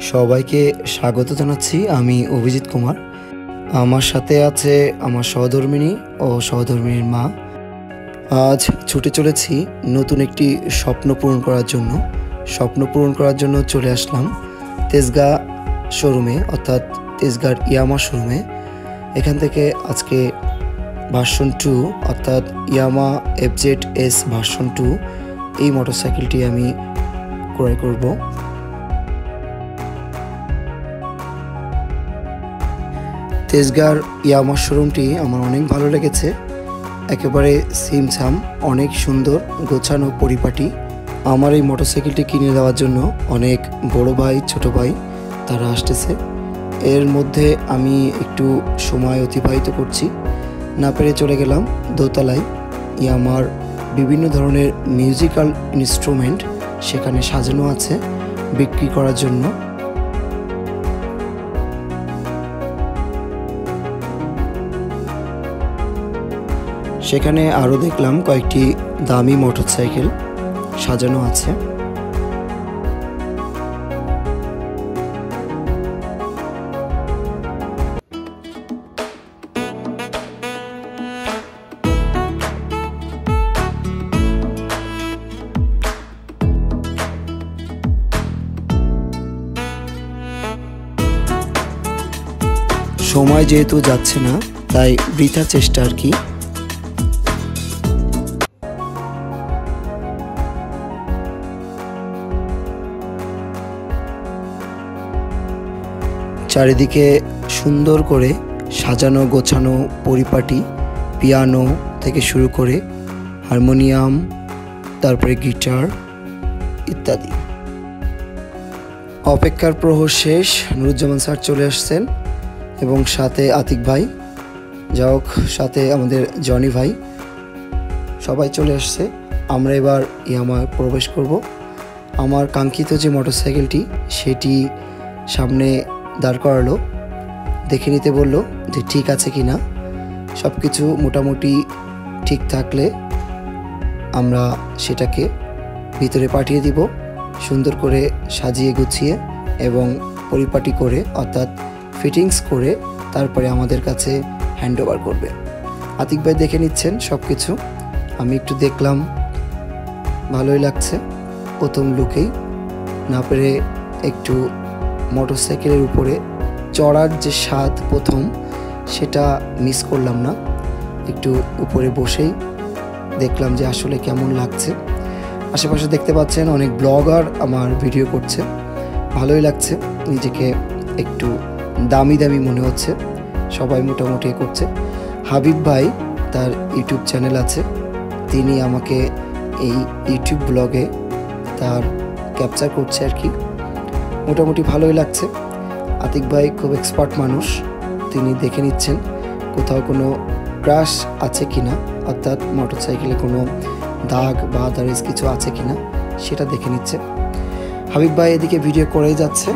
সবাইকে স্বাগত জানাচ্ছি। আমি অভিজিৎ কুমার। আমার সাথে আছে আমার সহধর্মিণী ও সহধর্মিণীর মা। আজ ছুটে চলেছি নতুন একটি স্বপ্ন পূরণ করার জন্য। স্বপ্ন পূরণ করার জন্য চলে আসলাম তেজগাঁ শোরুমে, অর্থাৎ তেজগাঁর ইয়ামা শোরুমে। এখান থেকে আজকে ভার্সন 2 অর্থাৎ ইয়ামা FZS ভার্সন 2 এই মোটরসাইকেলটি আমি ক্রয় করব। তেজগাঁর ইয়ামা শোরুমটি আমার অনেক ভালো লেগেছে। একেবারে সিমসাম, অনেক সুন্দর, গোছানো, পরিপাটি। আমার এই মোটরসাইকেলটি কিনে দেওয়ার জন্য অনেক বড় ভাই, ছোট ভাই তারা আসতেছে। এর মধ্যে আমি একটু সময় অতিবাহিত করছি, না পেরে চলে গেলাম দোতলায়। ইয়ামার বিভিন্ন ধরনের মিউজিক্যাল ইনস্ট্রুমেন্ট সেখানে সাজানো আছে বিক্রি করার জন্য। সেখানে আরও দেখলাম কয়েকটি দামি মোটরসাইকেল সাজানো আছে। সময় যেহেতু যাচ্ছে না, তাই বৃথা চেষ্টা আর কি। চারিদিকে সুন্দর করে সাজানো গোছানো, পরিপাটি। পিয়ানো থেকে শুরু করে হারমোনিয়াম, তারপরে গিটার ইত্যাদি। অপেক্ষার প্রহর শেষ, নুরুজ্জামান স্যার চলে আসছেন এবং সাথে আতিক ভাই, যাওক সাথে আমাদের জনি ভাই, সবাই চলে আসছে। আমরা এবার ইয়ামায় প্রবেশ করব। আমার কাঙ্ক্ষিত যে মোটরসাইকেলটি সেটি সামনে দাঁড় করালো, দেখে নিতে বলল যে ঠিক আছে কি না। সব কিছু মোটামুটি ঠিক থাকলে আমরা সেটাকে ভিতরে পাঠিয়ে দিব, সুন্দর করে সাজিয়ে গুছিয়ে এবং পরিপাটি করে, অর্থাৎ ফিটিংস করে তারপরে আমাদের কাছে হ্যান্ড ওভার করবে। আতিক ভাই দেখে নিচ্ছেন সব কিছু। আমি একটু দেখলাম, ভালোই লাগছে প্রথম লুকেই। না পেরে একটু মোটরসাইকেলের উপরে চড়ার যে স্বাদ প্রথম, সেটা মিস করলাম না। একটু উপরে বসেই দেখলাম যে আসলে কেমন লাগছে। আশেপাশে দেখতে পাচ্ছেন অনেক ব্লগার আমার ভিডিও করছে, ভালোই লাগছে। নিজেকে একটু দামি দামি মনে হচ্ছে, সবাই মোটামুটি করছে। হাবিব ভাই, তার ইউটিউব চ্যানেল আছে, তিনি আমাকে এই ইউটিউব ব্লগে তার ক্যাপচার করছে আর কি। মোটামুটি ভালোই লাগছে। আতিক ভাই খুব এক্সপার্ট মানুষ, তিনি দেখে নিচ্ছেন কোথাও কোনো ক্র্যাশ আছে কিনা, অর্থাৎ মোটরসাইকেলে কোনো দাগ বা আদারস কিছু আছে কিনা সেটা দেখে নিচ্ছে। হাবিব ভাই এদিকে ভিডিও করেই যাচ্ছে।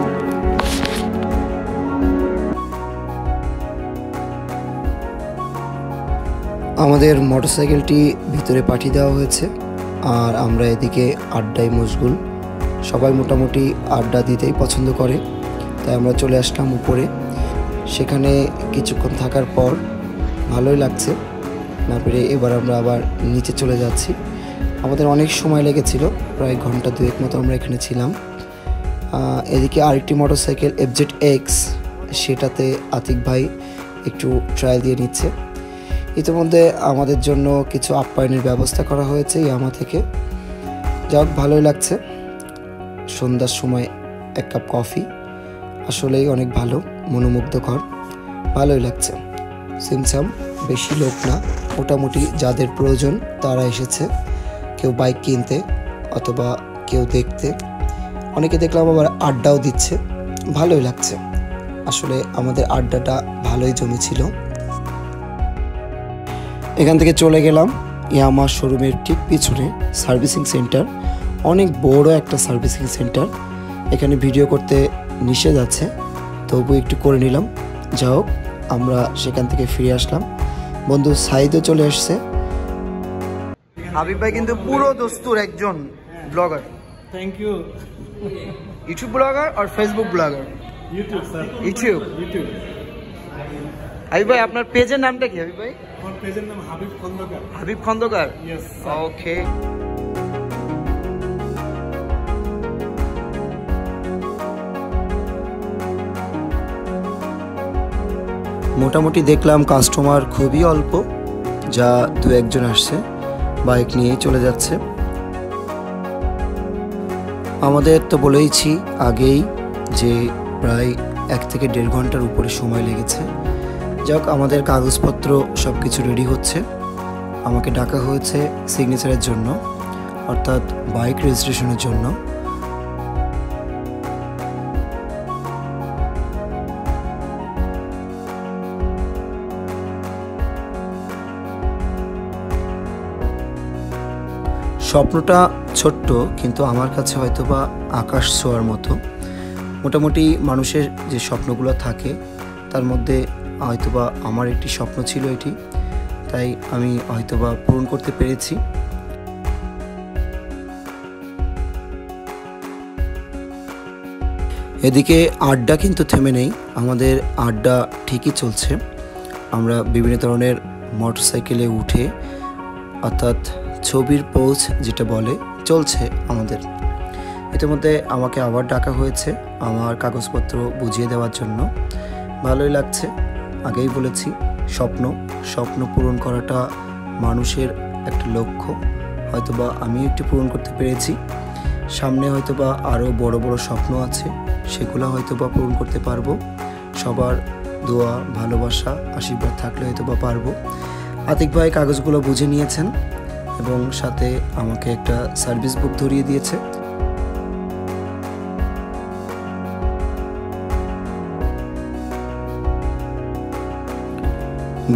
আমাদের মোটরসাইকেলটি ভিতরে পাঠিয়ে দেওয়া হয়েছে আর আমরা এদিকে আড্ডায় মশগুল। সবাই মোটামুটি আড্ডা দিতেই পছন্দ করে, তাই আমরা চলে আসলাম উপরে। সেখানে কিছুক্ষণ থাকার পর ভালোই লাগছে। না পেরে এবার আমরা আবার নিচে চলে যাচ্ছি। আমাদের অনেক সময় লেগেছিল, প্রায় ঘন্টা 2 মতো আমরা এখানে ছিলাম। এদিকে আরেকটি মোটরসাইকেল FZX, সেটাতে আতিক ভাই একটু ট্রায়াল দিয়ে নিচ্ছে। ইতিমধ্যে আমাদের জন্য কিছু আপ্যায়নের ব্যবস্থা করা হয়েছে ইয়ামা থেকে। যাক, ভালোই লাগছে। সন্ধ্যার সময় 1 কাপ কফি, আসলেই অনেক ভালো, মনোমুগ্ধকর, ভালোই লাগছে। সিমসাম, বেশি লোক না, মোটামুটি যাদের প্রয়োজন তারা এসেছে। কেউ বাইক কিনতে অথবা কেউ দেখতে, অনেকে দেখলাম আবার আড্ডাও দিচ্ছে। ভালোই লাগছে, আসলে আমাদের আড্ডাটা ভালোই জমেছিল। এখান থেকে চলে গেলাম ইয়ামা শোরুমের ঠিক পিছনে সার্ভিসিং সেন্টার, অনেক বড় একটা সার্ভিসিং সেন্টার। এখানে ভিডিও করতে নিষেধ আছে, তবু একটু করে নিলাম। যাও, আমরা সেখান থেকে ফিরে আসলাম। বন্ধু সাইদও চলে আসছে। হাবিব ভাই কিন্তু পুরো দস্তুর একজন blogger. Thank you. YouTube blogger और Facebook blogger YouTube sir YouTube YouTube Habib ভাই আপনার পেজের নামটা কি হাবিব ভাই আমার পেজের নাম হাবিব খন্দকার হাবিব খন্দকার ইয়েস ওকে মোটামুটি দেখলাম কাস্টমার খুবই অল্প যা দু একজন আসছে বাইক নিয়েই চলে যাচ্ছে আমাদের তো বলেইছি আগেই যে প্রায় 1 থেকে 1.5 ঘন্টার উপরে সময় লেগেছে যাক আমাদের কাগজপত্র সব কিছু রেডি হচ্ছে আমাকে ডাকা হয়েছে সিগনেচারের জন্য অর্থাৎ বাইক রেজিস্ট্রেশনের জন্য স্বপ্নটা ছোট্ট কিন্তু আমার কাছে হয়তোবা আকাশ ছোঁয়ার মতো মোটামুটি মানুষের যে স্বপ্নগুলো থাকে তার মধ্যে হয়তোবা আমার একটি স্বপ্ন ছিল এটি তাই আমি হয়তোবা পূরণ করতে পেরেছি এদিকে আড্ডা কিন্তু থেমে নেই আমাদের আড্ডা ঠিকই চলছে আমরা বিভিন্ন ধরনের মোটরসাইকেলে উঠে অর্থাৎ ছবির পোজ যেটা বলে চলছে আমাদের ইতিমধ্যে আমাকে আবার ডাকা হয়েছে আমার কাগজপত্র বুঝিয়ে দেওয়ার জন্য ভালোই লাগছে আগেই বলেছি স্বপ্ন পূরণ করাটা মানুষের একটা লক্ষ্য হয়তোবা আমি একটু পূরণ করতে পেরেছি সামনে হয়তোবা আরও বড় বড় স্বপ্ন আছে সেগুলো হয়তোবা পূরণ করতে পারবো সবার দোয়া ভালোবাসা আশীর্বাদ থাকলে হয়তোবা পারবো আতিক ভাই কাগজগুলো বুঝে নিয়েছেন এবং সাথে আমাকে একটা সার্ভিস বুক ধরিয়ে দিয়েছে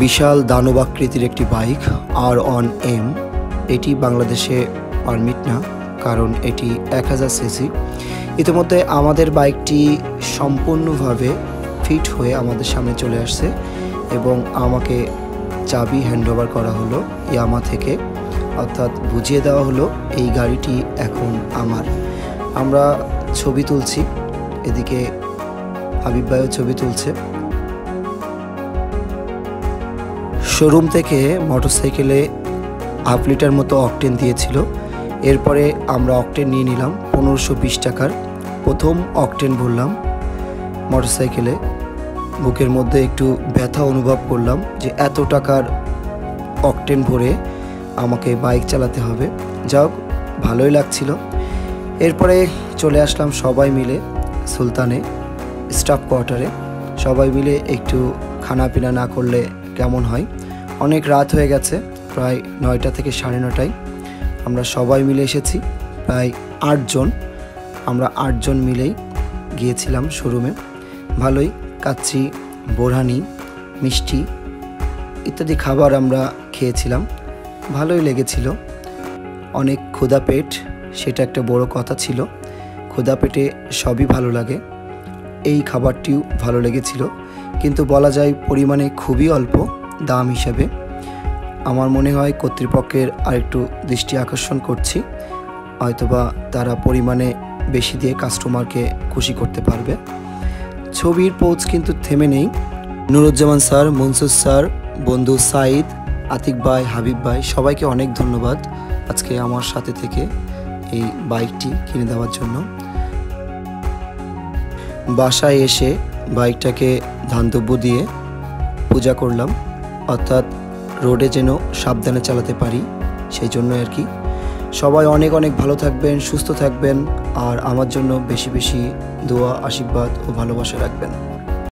বিশাল দানবাকৃতির একটি বাইক R1M এটি বাংলাদেশে পারমিট না কারণ এটি 1000 সিসি ইতিমধ্যে আমাদের বাইকটি সম্পূর্ণভাবে ফিট হয়ে আমাদের সামনে চলে আসছে এবং আমাকে চাবি হ্যান্ডওভার করা হলো ইয়ামা থেকে অর্থাৎ বুঝিয়ে দেওয়া হলো এই গাড়িটি এখন আমার আমরা ছবি তুলছি এদিকে হাবিব ভাইও ছবি তুলছে শোরুম থেকে মোটরসাইকেলে 1/2 লিটার মতো অকটেন দিয়েছিল এরপরে আমরা অকটেন নিয়ে নিলাম 1520 টাকার প্রথম অকটেন ভরলাম মোটরসাইকেলে বুকের মধ্যে একটু ব্যথা অনুভব করলাম যে এত টাকার অকটেন ভরে আমাকে বাইক চালাতে হবে যাক ভালোই লাগছিল এরপরে চলে আসলাম সবাই মিলে সুলতানে স্টাফ কোয়ার্টারে সবাই মিলে একটু খানাপিনা না করলে কেমন হয় অনেক রাত হয়ে গেছে প্রায় 9টা থেকে 9:30টায় আমরা সবাই মিলে এসেছি প্রায় 8 জন আমরা 8 জন মিলেই গিয়েছিলাম শোরুমে ভালোই কাচ্চি বোরহানি মিষ্টি ইত্যাদি খাবার আমরা খেয়েছিলাম ভালোই লেগেছিল অনেক ক্ষুধা পেট সেটা একটা বড় কথা ছিল ক্ষুধা পেটে সবই ভালো লাগে এই খাবারটিও ভালো লেগেছিল কিন্তু বলা যায় পরিমাণে খুবই অল্প দাম হিসাবে আমার মনে হয় কর্তৃপক্ষের আরেকটু দৃষ্টি আকর্ষণ করছি হয়তোবা তারা পরিমাণে বেশি দিয়ে কাস্টমারকে খুশি করতে পারবে ছবির পোজ কিন্তু থেমে নেই নুরুজ্জামান স্যার মনসুর স্যার বন্ধু সাইদ আতিক ভাই হাবিব ভাই সবাইকে অনেক ধন্যবাদ আজকে আমার সাথে থেকে এই বাইকটি কিনে দেওয়ার জন্য বাসায় এসে বাইকটাকে ধানদ্রব্য দিয়ে পূজা করলাম অর্থাৎ রোডে যেন সাবধানে চালাতে পারি সেই জন্য আর কি সবাই অনেক অনেক ভালো থাকবেন সুস্থ থাকবেন আর আমার জন্য বেশি বেশি দোয়া আশীর্বাদ ও ভালোবাসা রাখবেন